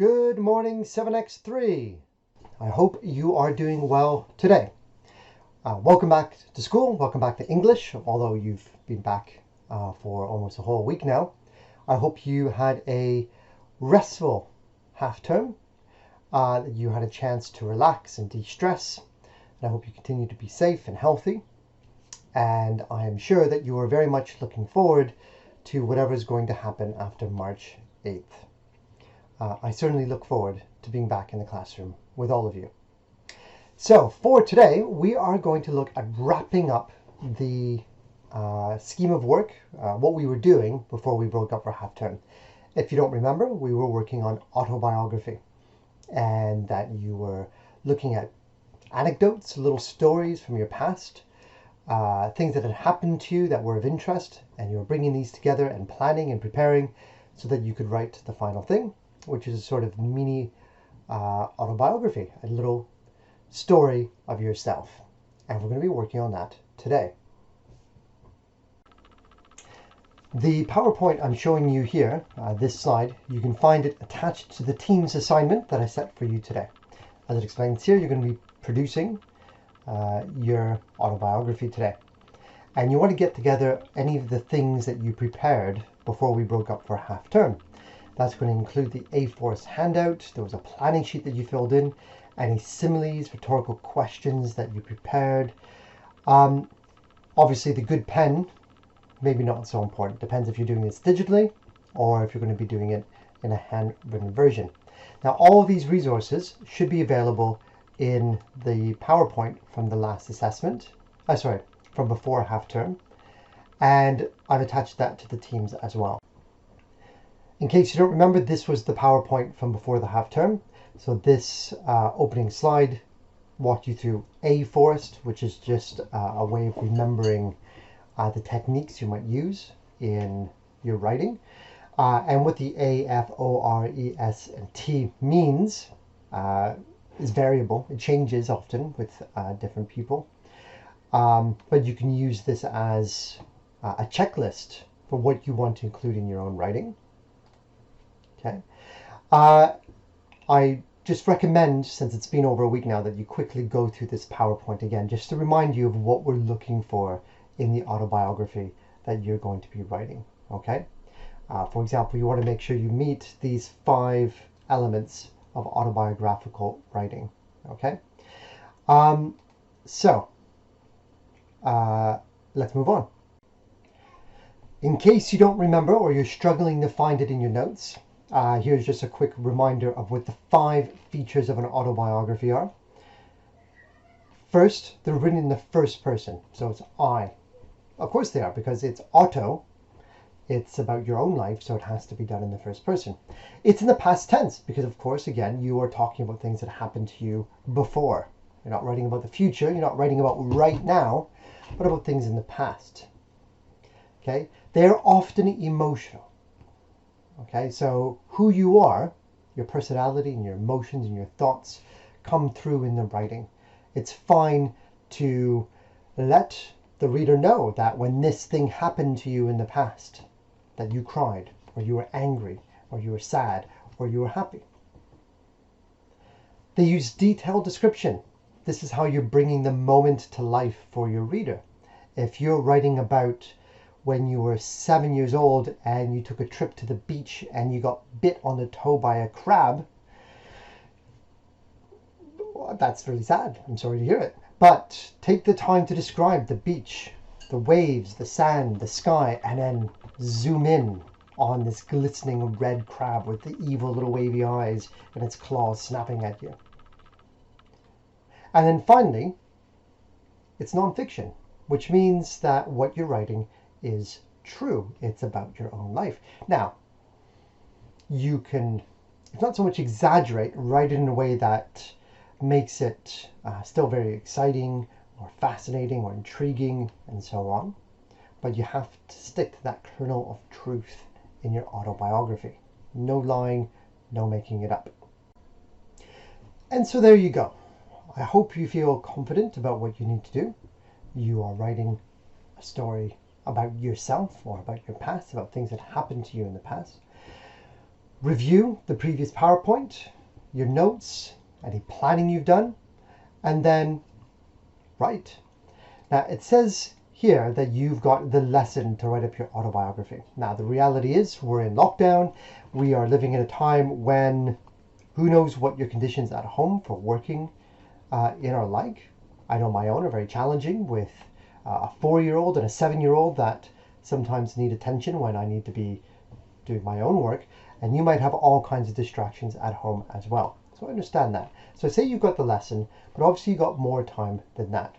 Good morning, 7x3. I hope you are doing well today. Welcome back to school. Welcome back to English, although you've been back for almost a whole week now. I hope you had a restful half term, that you had a chance to relax and de-stress, and I hope you continue to be safe and healthy. And I am sure that you are very much looking forward to whatever is going to happen after March 8th. I certainly look forward to being back in the classroom with all of you. So for today, we are going to look at wrapping up the scheme of work, what we were doing before we broke up for half term. If you don't remember, we were working on autobiography, and that you were looking at anecdotes, little stories from your past, things that had happened to you that were of interest, and you were bringing these together and planning and preparing so that you could write the final thing, which is a sort of mini autobiography, a little story of yourself. And we're going to be working on that today. The PowerPoint I'm showing you here, this slide, you can find it attached to the Teams assignment that I set for you today. As it explains here, you're going to be producing your autobiography today. And you want to get together any of the things that you prepared before we broke up for half term. That's going to include the A4 handout. There was a planning sheet that you filled in, any similes, rhetorical questions that you prepared. Obviously the good pen, maybe not so important. Depends if you're doing this digitally or if you're going to be doing it in a handwritten version. Now all of these resources should be available in the PowerPoint from the last assessment, from before half term, and I've attached that to the Teams as well. In case you don't remember, this was the PowerPoint from before the half term. So this opening slide walked you through A-Forest, which is just a way of remembering the techniques you might use in your writing. And what the A, F, O, R, E, S, and T means is variable. It changes often with different people. But you can use this as a checklist for what you want to include in your own writing. Okay. I just recommend, since it's been over a week now, that you quickly go through this PowerPoint again, just to remind you of what we're looking for in the autobiography that you're going to be writing. Okay. For example, you want to make sure you meet these 5 elements of autobiographical writing. Okay. Let's move on. In case you don't remember or you're struggling to find it in your notes, here's just a quick reminder of what the 5 features of an autobiography are. First, they're written in the first person, so it's I. Of course they are, because it's auto. It's about your own life, so it has to be done in the first person. It's in the past tense, because of course, again, you are talking about things that happened to you before. You're not writing about the future, you're not writing about right now, but about things in the past. Okay? They're often emotional. Okay, so who you are, your personality and your emotions and your thoughts come through in the writing. It's fine to let the reader know that when this thing happened to you in the past, that you cried, or you were angry, or you were sad, or you were happy. They use detailed description. This is how you're bringing the moment to life for your reader. If you're writing about when you were 7 years old and you took a trip to the beach and you got bit on the toe by a crab, well, that's really sad. I'm sorry to hear it. But take the time to describe the beach, the waves, the sand, the sky, and then zoom in on this glistening red crab with the evil little wavy eyes and its claws snapping at you. And then finally, it's nonfiction, which means that what you're writing is true. It's about your own life. Now, you can, if not so much exaggerate, write it in a way that makes it still very exciting or fascinating or intriguing and so on. But you have to stick to that kernel of truth in your autobiography. No lying, no making it up. And so there you go. I hope you feel confident about what you need to do. You are writing a story about yourself or about your past, about things that happened to you in the past. review the previous PowerPoint, your notes, any planning you've done, and then write. Now it says here that you've got the lesson to write up your autobiography. Now the reality is we're in lockdown. We are living in a time when who knows what your conditions at home for working in are like. I know my own are very challenging with a 4-year-old and a 7-year-old that sometimes need attention when I need to be doing my own work, and you might have all kinds of distractions at home as well. So I understand that. So say you've got the lesson, but obviously you've got more time than that.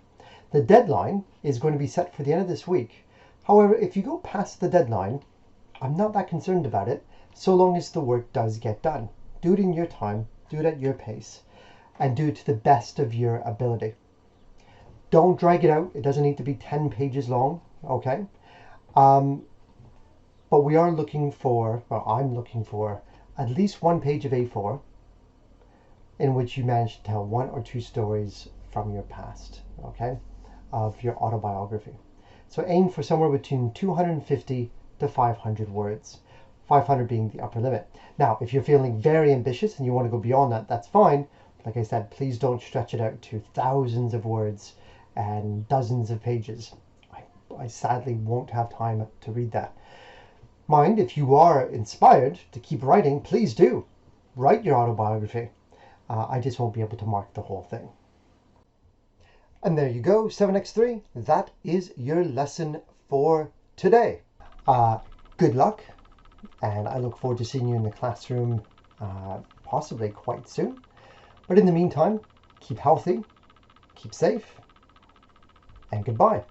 The deadline is going to be set for the end of this week. However, if you go past the deadline, I'm not that concerned about it, so long as the work does get done. Do it in your time, do it at your pace, and do it to the best of your ability. Don't drag it out. It doesn't need to be 10 pages long, okay? But we are looking for, well, I'm looking for at least 1 page of A4 in which you manage to tell 1 or 2 stories from your past, okay, of your autobiography. So aim for somewhere between 250 to 500 words, 500 being the upper limit. Now, if you're feeling very ambitious and you want to go beyond that, that's fine. Like I said, please don't stretch it out to thousands of words and dozens of pages. I sadly won't have time to read that. Mind, if you are inspired to keep writing, please do. Write your autobiography. I just won't be able to mark the whole thing. And there you go, 7x3. That is your lesson for today. Good luck, and I look forward to seeing you in the classroom possibly quite soon. But in the meantime, keep healthy, keep safe, and goodbye.